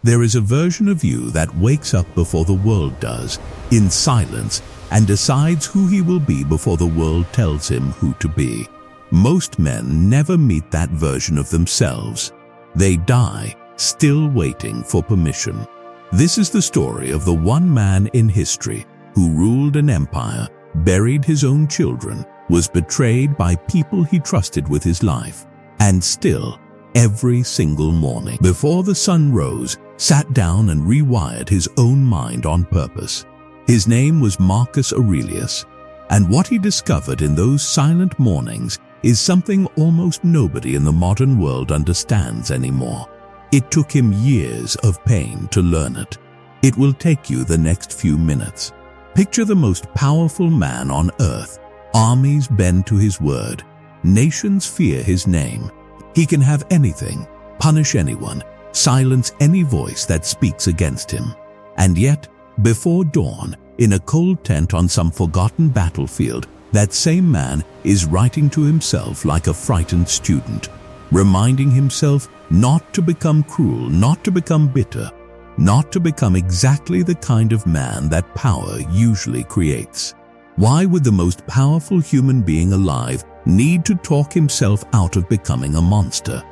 There is a version of you that wakes up before the world does, in silence, and decides who he will be before the world tells him who to be. Most men never meet that version of themselves. They die, still waiting for permission. This is the story of the one man in history who ruled an empire, buried his own children, was betrayed by people he trusted with his life, and still, every single morning, before the sun rose, sat down and rewired his own mind on purpose. His name was Marcus Aurelius, and what he discovered in those silent mornings is something almost nobody in the modern world understands anymore. It took him years of pain to learn it. It will take you the next few minutes. Picture the most powerful man on earth. Armies bend to his word. Nations fear his name. He can have anything, punish anyone, silence any voice that speaks against him. And yet, before dawn, in a cold tent on some forgotten battlefield, that same man is writing to himself like a frightened student, reminding himself not to become cruel, not to become bitter, not to become exactly the kind of man that power usually creates. Why would the most powerful human being alive need to talk himself out of becoming a monster?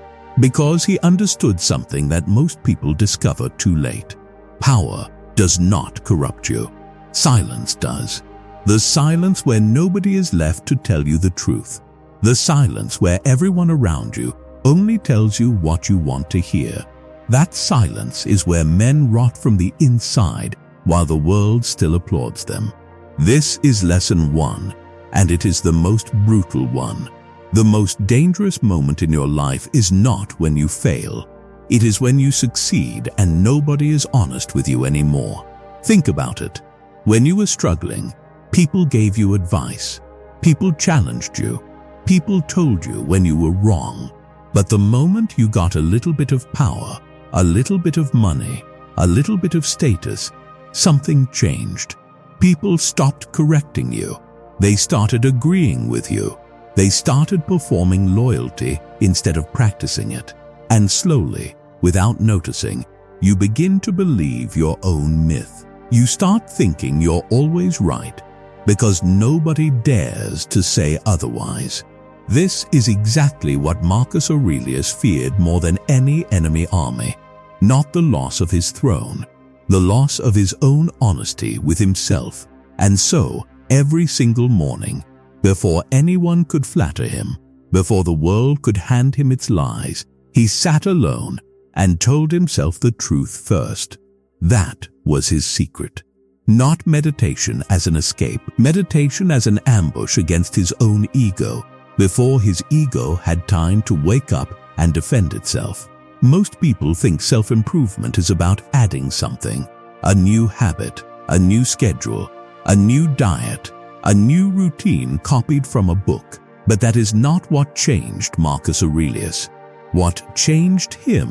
Because he understood something that most people discover too late. Power does not corrupt you. Silence does. The silence where nobody is left to tell you the truth. The silence where everyone around you only tells you what you want to hear. That silence is where men rot from the inside while the world still applauds them. This is lesson 1, and it is the most brutal one. The most dangerous moment in your life is not when you fail. It is when you succeed and nobody is honest with you anymore. Think about it. When you were struggling, people gave you advice. People challenged you. People told you when you were wrong. But the moment you got a little bit of power, a little bit of money, a little bit of status, something changed. People stopped correcting you. They started agreeing with you. They started performing loyalty instead of practicing it. And slowly, without noticing, you begin to believe your own myth. You start thinking you're always right because nobody dares to say otherwise. This is exactly what Marcus Aurelius feared more than any enemy army. Not the loss of his throne, the loss of his own honesty with himself. And so, every single morning, before anyone could flatter him, before the world could hand him its lies, he sat alone and told himself the truth first. That was his secret. Not meditation as an escape, meditation as an ambush against his own ego, before his ego had time to wake up and defend itself. Most people think self-improvement is about adding something, a new habit, a new schedule, a new diet, a new routine copied from a book. But that is not what changed Marcus Aurelius. What changed him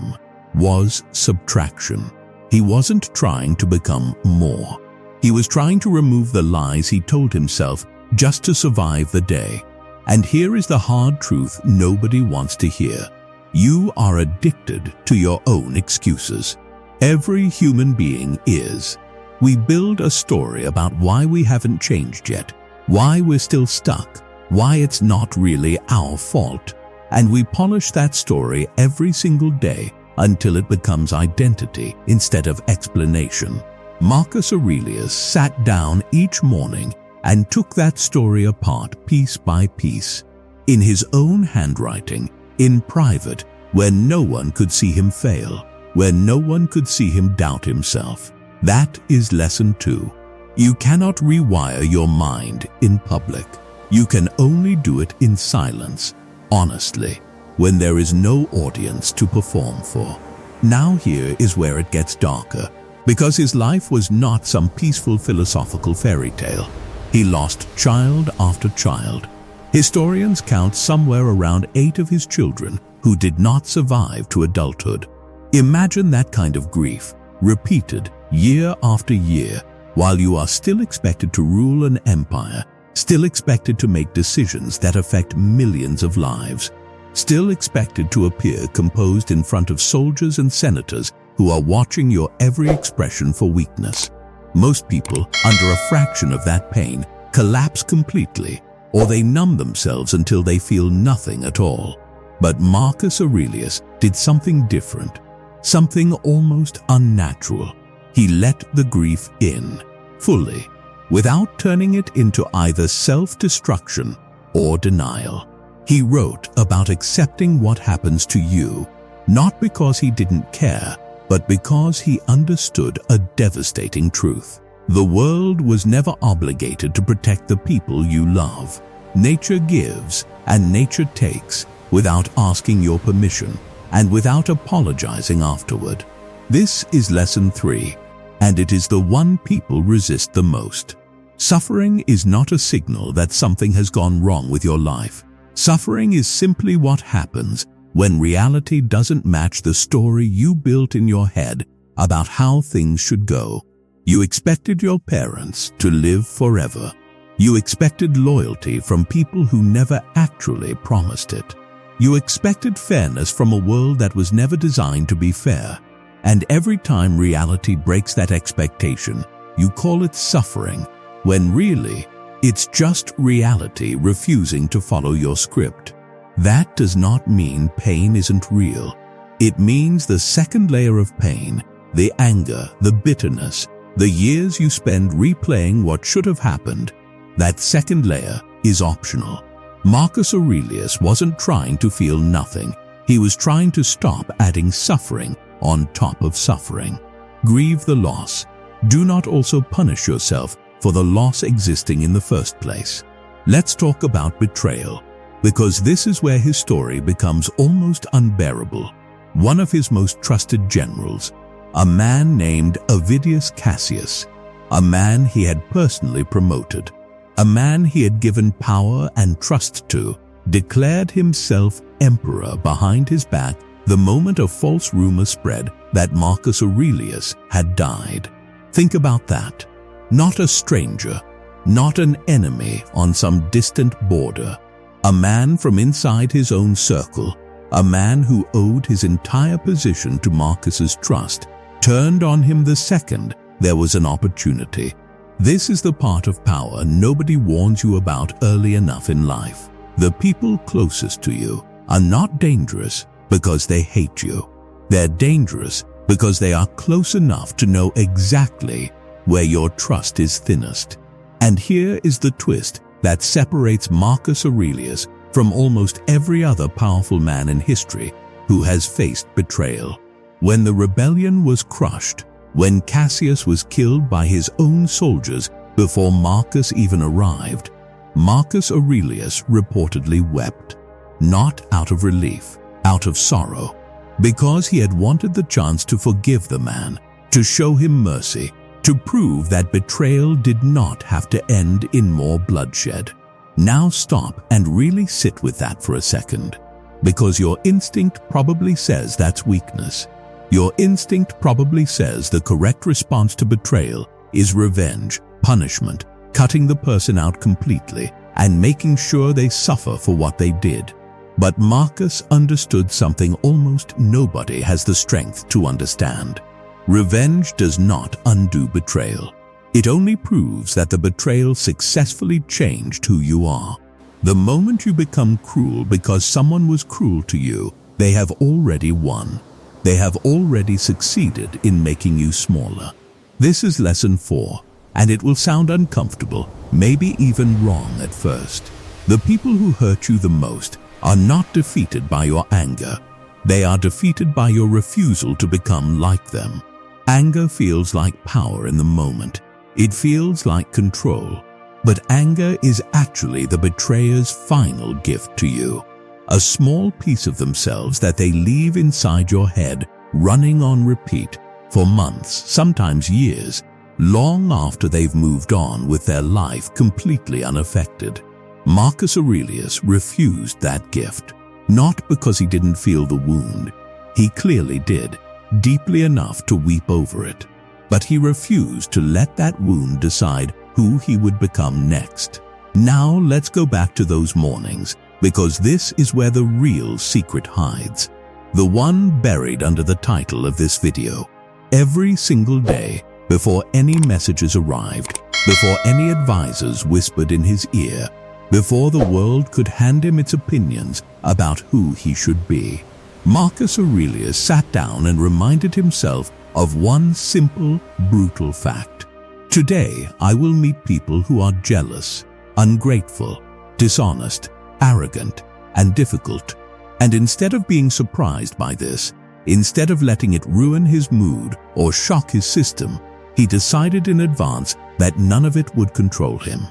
was subtraction. He wasn't trying to become more. He was trying to remove the lies he told himself just to survive the day. And here is the hard truth nobody wants to hear. You are addicted to your own excuses. Every human being is. We build a story about why we haven't changed yet, why we're still stuck, why it's not really our fault. And we polish that story every single day until it becomes identity instead of explanation. Marcus Aurelius sat down each morning and took that story apart piece by piece, in his own handwriting, in private, where no one could see him fail, where no one could see him doubt himself. That is lesson 2. You cannot rewire your mind in public. You can only do it in silence, honestly, when there is no audience to perform for. Now here is where it gets darker, because his life was not some peaceful philosophical fairy tale. He lost child after child. Historians count somewhere around 8 of his children who did not survive to adulthood. Imagine that kind of grief, repeated year after year, while you are still expected to rule an empire, still expected to make decisions that affect millions of lives, still expected to appear composed in front of soldiers and senators who are watching your every expression for weakness. Most people, under a fraction of that pain, collapse completely, or they numb themselves until they feel nothing at all. But Marcus Aurelius did something different, something almost unnatural. He let the grief in, fully, without turning it into either self-destruction or denial. He wrote about accepting what happens to you, not because he didn't care, but because he understood a devastating truth. The world was never obligated to protect the people you love. Nature gives and nature takes without asking your permission and without apologizing afterward. This is lesson 3, and it is the one people resist the most. Suffering is not a signal that something has gone wrong with your life. Suffering is simply what happens when reality doesn't match the story you built in your head about how things should go. You expected your parents to live forever. You expected loyalty from people who never actually promised it. You expected fairness from a world that was never designed to be fair. And every time reality breaks that expectation, you call it suffering, when really, it's just reality refusing to follow your script. That does not mean pain isn't real. It means the second layer of pain, the anger, the bitterness, the years you spend replaying what should have happened, that second layer is optional. Marcus Aurelius wasn't trying to feel nothing. He was trying to stop adding suffering on top of suffering. Grieve the loss. Do not also punish yourself for the loss existing in the first place. Let's talk about betrayal, because this is where his story becomes almost unbearable. One of his most trusted generals, a man named Avidius Cassius, a man he had personally promoted, a man he had given power and trust to, declared himself emperor behind his back the moment a false rumor spread that Marcus Aurelius had died. Think about that. Not a stranger, not an enemy on some distant border. A man from inside his own circle, a man who owed his entire position to Marcus's trust, turned on him the second there was an opportunity. This is the part of power nobody warns you about early enough in life. The people closest to you are not dangerous because they hate you. They're dangerous because they are close enough to know exactly where your trust is thinnest. And here is the twist that separates Marcus Aurelius from almost every other powerful man in history who has faced betrayal. When the rebellion was crushed, when Cassius was killed by his own soldiers before Marcus even arrived, Marcus Aurelius reportedly wept, not out of relief, out of sorrow, because he had wanted the chance to forgive the man, to show him mercy, to prove that betrayal did not have to end in more bloodshed. Now stop and really sit with that for a second, because your instinct probably says that's weakness. Your instinct probably says the correct response to betrayal is revenge, punishment, cutting the person out completely, and making sure they suffer for what they did. But Marcus understood something almost nobody has the strength to understand. Revenge does not undo betrayal. It only proves that the betrayal successfully changed who you are. The moment you become cruel because someone was cruel to you, they have already won. They have already succeeded in making you smaller. This is lesson 4, and it will sound uncomfortable, maybe even wrong at first. The people who hurt you the most are not defeated by your anger. They are defeated by your refusal to become like them. Anger feels like power in the moment. It feels like control. But anger is actually the betrayer's final gift to you. A small piece of themselves that they leave inside your head, running on repeat for months, sometimes years, long after they've moved on with their life completely unaffected. Marcus Aurelius refused that gift, not because he didn't feel the wound. He clearly did, deeply enough to weep over it. But he refused to let that wound decide who he would become next. Now let's go back to those mornings, because this is where the real secret hides. the one buried under the title of this video. Every single day, before any messages arrived, before any advisors whispered in his ear, before the world could hand him its opinions about who he should be, Marcus Aurelius sat down and reminded himself of one simple, brutal fact. Today, I will meet people who are jealous, ungrateful, dishonest, arrogant, and difficult. And instead of being surprised by this, instead of letting it ruin his mood or shock his system, he decided in advance that none of it would control him.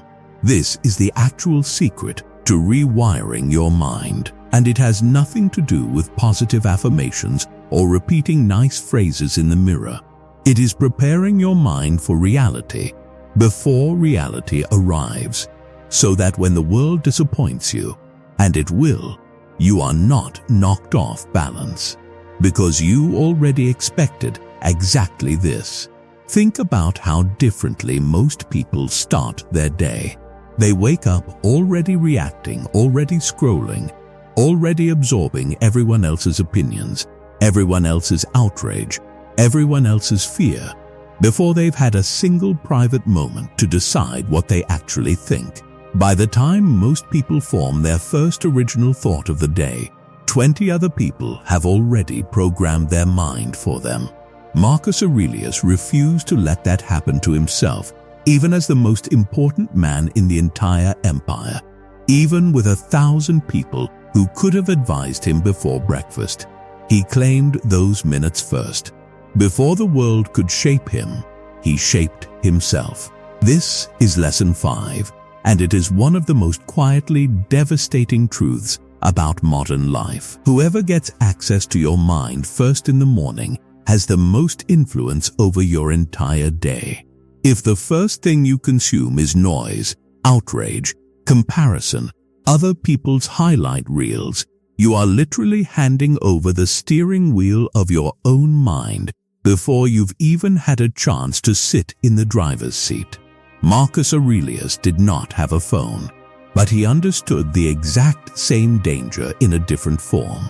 This is the actual secret to rewiring your mind, and it has nothing to do with positive affirmations or repeating nice phrases in the mirror. It is preparing your mind for reality before reality arrives, so that when the world disappoints you, and it will, you are not knocked off balance, because you already expected exactly this. Think about how differently most people start their day. They wake up already reacting, already scrolling, already absorbing everyone else's opinions, everyone else's outrage, everyone else's fear, before they've had a single private moment to decide what they actually think. By the time most people form their first original thought of the day, 20 other people have already programmed their mind for them. Marcus Aurelius refused to let that happen to himself, even as the most important man in the entire empire, even with 1,000 people who could have advised him before breakfast. He claimed those minutes first. Before the world could shape him, he shaped himself. This is lesson 5. And it is one of the most quietly devastating truths about modern life. Whoever gets access to your mind first in the morning has the most influence over your entire day. If the first thing you consume is noise, outrage, comparison, other people's highlight reels, you are literally handing over the steering wheel of your own mind before you've even had a chance to sit in the driver's seat. Marcus Aurelius did not have a phone, but he understood the exact same danger in a different form.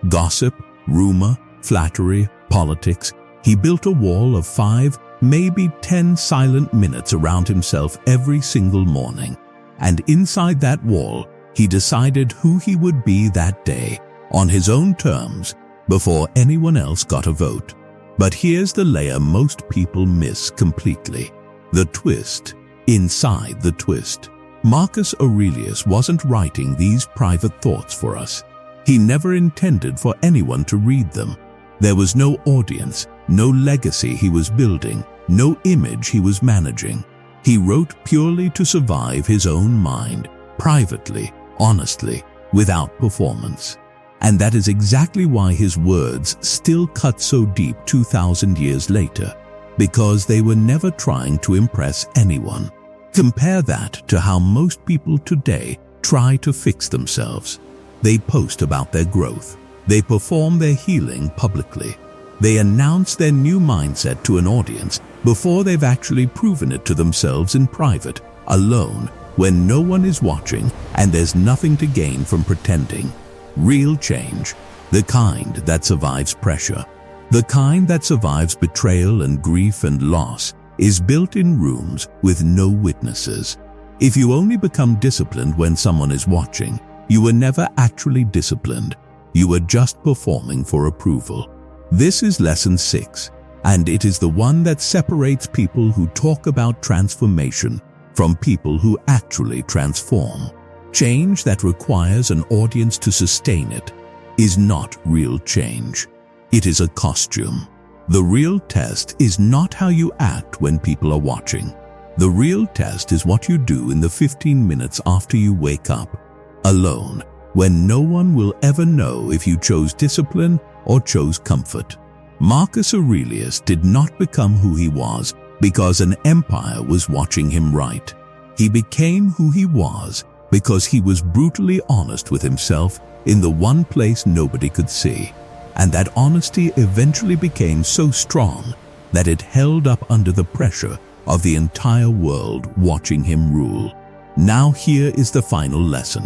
Gossip, rumor, flattery, politics. He built a wall of 5, maybe 10 silent minutes around himself every single morning. And inside that wall, he decided who he would be that day, on his own terms, before anyone else got a vote. But here's the layer most people miss completely: the twist inside the twist. Marcus Aurelius wasn't writing these private thoughts for us. He never intended for anyone to read them. There was no audience, no legacy he was building, no image he was managing. He wrote purely to survive his own mind, privately, honestly, without performance. And that is exactly why his words still cut so deep 2,000 years later, because they were never trying to impress anyone. Compare that to how most people today try to fix themselves. They post about their growth. They perform their healing publicly. They announce their new mindset to an audience before they've actually proven it to themselves in private, alone, when no one is watching and there's nothing to gain from pretending. Real change, the kind that survives pressure, the kind that survives betrayal and grief and loss, is built in rooms with no witnesses. If you only become disciplined when someone is watching, you were never actually disciplined. You were just performing for approval. This is lesson 6, and it is the one that separates people who talk about transformation from people who actually transform. Change that requires an audience to sustain it is not real change. It is a costume. The real test is not how you act when people are watching. The real test is what you do in the 15 minutes after you wake up, alone, when no one will ever know if you chose discipline or chose comfort. Marcus Aurelius did not become who he was because an empire was watching him write. He became who he was because he was brutally honest with himself in the one place nobody could see. And that honesty eventually became so strong that it held up under the pressure of the entire world watching him rule. Now here is the final lesson,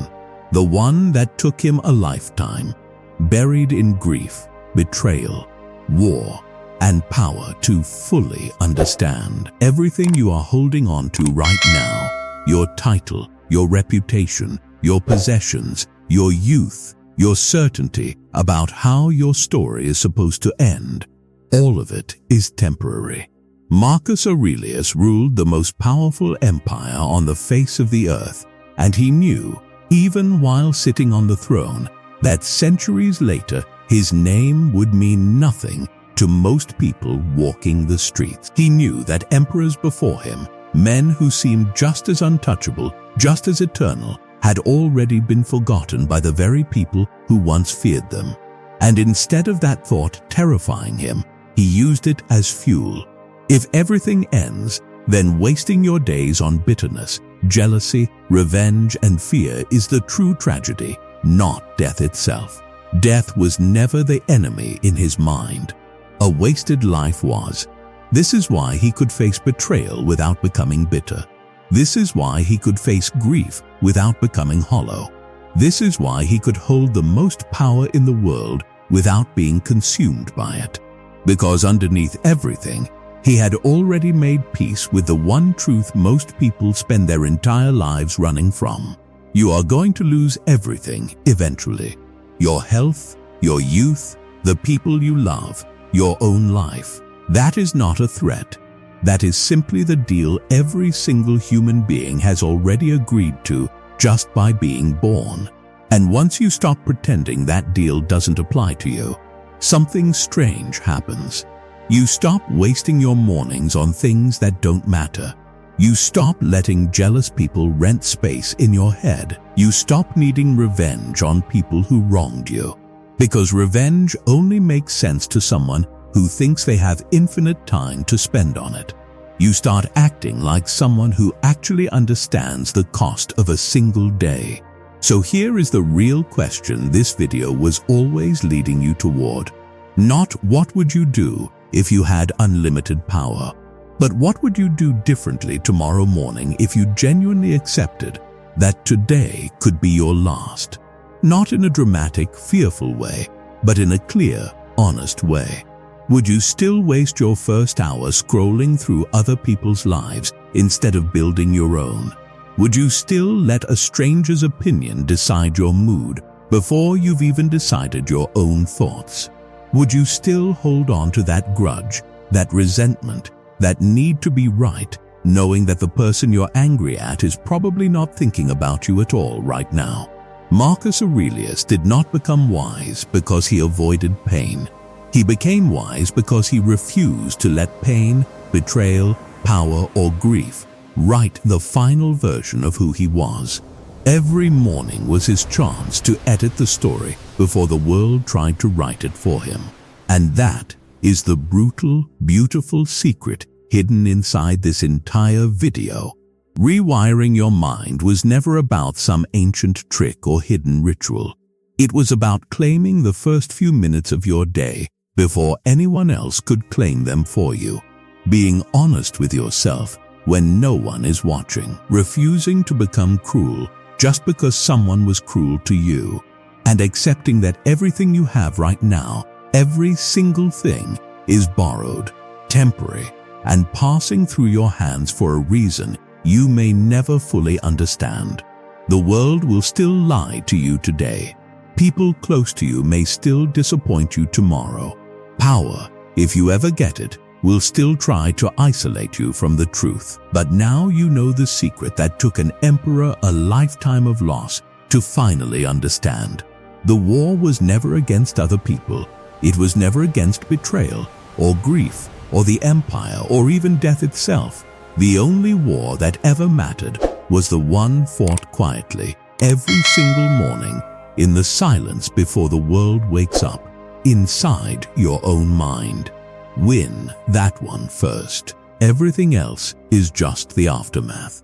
the one that took him a lifetime. Buried in grief, betrayal, war, and power to fully understand. Everything you are holding on to right now, your title, your reputation, your possessions, your youth, your certainty about how your story is supposed to end, all of it is temporary. Marcus Aurelius ruled the most powerful empire on the face of the earth, and he knew, even while sitting on the throne, that centuries later his name would mean nothing to most people walking the streets. He knew that emperors before him, men who seemed just as untouchable, just as eternal, had already been forgotten by the very people who once feared them. And instead of that thought terrifying him, he used it as fuel. If everything ends, then wasting your days on bitterness, jealousy, revenge, and fear is the true tragedy, not death itself. Death was never the enemy in his mind. A wasted life was. This is why he could face betrayal without becoming bitter. This is why he could face grief without becoming hollow. This is why he could hold the most power in the world without being consumed by it. Because underneath everything, he had already made peace with the one truth most people spend their entire lives running from. You are going to lose everything eventually. Your health, your youth, the people you love, your own life. That is not a threat. That is simply the deal every single human being has already agreed to just by being born. And once you stop pretending that deal doesn't apply to you, something strange happens. You stop wasting your mornings on things that don't matter. You stop letting jealous people rent space in your head. You stop needing revenge on people who wronged you. Because revenge only makes sense to someone who thinks they have infinite time to spend on it. You start acting like someone who actually understands the cost of a single day. So here is the real question this video was always leading you toward. Not what would you do if you had unlimited power, but what would you do differently tomorrow morning if you genuinely accepted that today could be your last? Not in a dramatic, fearful way, but in a clear, honest way. Would you still waste your first hour scrolling through other people's lives instead of building your own? Would you still let a stranger's opinion decide your mood before you've even decided your own thoughts? Would you still hold on to that grudge, that resentment, that need to be right, knowing that the person you're angry at is probably not thinking about you at all right now? Marcus Aurelius did not become wise because he avoided pain. He became wise because he refused to let pain, betrayal, power, or grief write the final version of who he was. Every morning was his chance to edit the story before the world tried to write it for him. And that is the brutal, beautiful secret hidden inside this entire video. Rewiring your mind was never about some ancient trick or hidden ritual. It was about claiming the first few minutes of your day before anyone else could claim them for you. Being honest with yourself when no one is watching. Refusing to become cruel just because someone was cruel to you. And accepting that everything you have right now, every single thing, is borrowed, temporary, and passing through your hands for a reason you may never fully understand. The world will still lie to you today. People close to you may still disappoint you tomorrow. Power, if you ever get it, will still try to isolate you from the truth. But now you know the secret that took an emperor a lifetime of loss to finally understand. The war was never against other people. It was never against betrayal, or grief, or the empire, or even death itself. The only war that ever mattered was the one fought quietly, every single morning, in the silence before the world wakes up, inside your own mind. Win that one first. Everything else is just the aftermath.